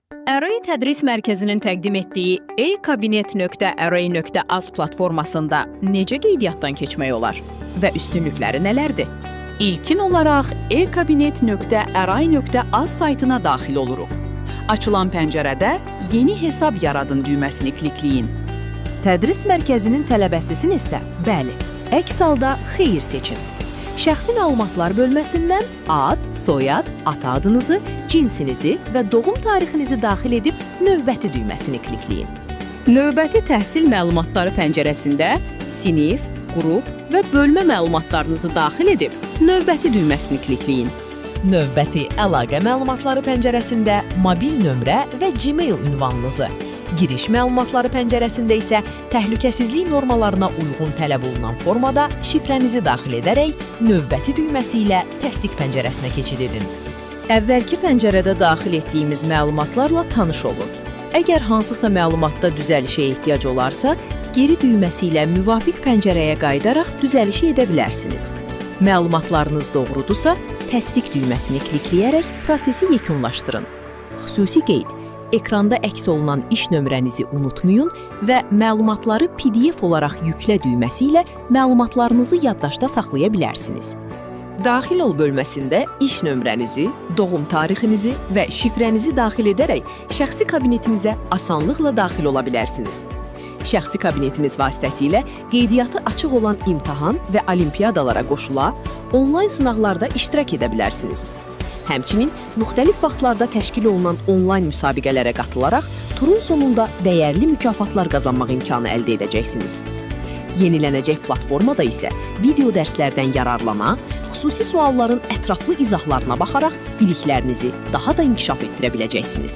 Array Tədris Mərkəzinin təqdim etdiyi e-kabinet.array.az platformasında necə qeydiyyatdan keçmək olar və üstünlükləri nələrdir? İlkin olaraq e-kabinet.array.az saytına daxil oluruq. Açılan pəncərədə Yeni hesab yaradın düyməsini klikləyin. Tədris mərkəzinin tələbəsisin isə, bəli, əks halda xeyir seçin. Şəxsi məlumatlar bölməsindən ad, soyad, ata adınızı, cinsinizi və doğum tarixinizi daxil edib növbəti düyməsini klikləyin. Növbəti təhsil məlumatları pəncərəsində sinif, qrup və bölmə məlumatlarınızı daxil edib növbəti düyməsini klikləyin. Növbəti əlaqə məlumatları pəncərəsində mobil nömrə və Gmail ünvanınızı, giriş məlumatları pəncərəsində isə təhlükəsizlik normalarına uyğun tələb olunan formada şifrənizi daxil edərək növbəti düyməsi ilə təsdiq pəncərəsinə keçid edin. Əvvəlki pəncərədə daxil etdiyimiz məlumatlarla tanış olun. Əgər hansısa məlumatda düzəlişə ehtiyac olarsa, geri düyməsi ilə müvafiq pəncərəyə qayıdaraq düzəlişi edə bilərsiniz. Məlumatlarınız doğrudursa, təsdiq düyməsini klikləyərək prosesi yekunlaşdırın. Xüsusi qeyd: ekranda əks olunan iş nömrənizi unutmayın və məlumatları PDF olaraq yüklə düyməsi ilə məlumatlarınızı yaddaşda saxlaya bilərsiniz. Daxil ol bölməsində iş nömrənizi, doğum tarixinizi və şifrənizi daxil edərək şəxsi kabinetinizə asanlıqla daxil ola bilərsiniz. Şəxsi kabinetiniz vasitəsilə qeydiyyatı açıq olan imtahan və olimpiyadalara qoşula, onlayn sınaqlarda iştirak edə bilərsiniz. Həmçinin, müxtəlif vaxtlarda təşkil olunan onlayn müsabiqələrə qatılaraq, turun sonunda dəyərli mükafatlar qazanmaq imkanı əldə edəcəksiniz. Yenilənəcək platformada isə video dərslərdən yararlana, xüsusi sualların ətraflı izahlarına baxaraq biliklərinizi daha da inkişaf etdirə biləcəksiniz.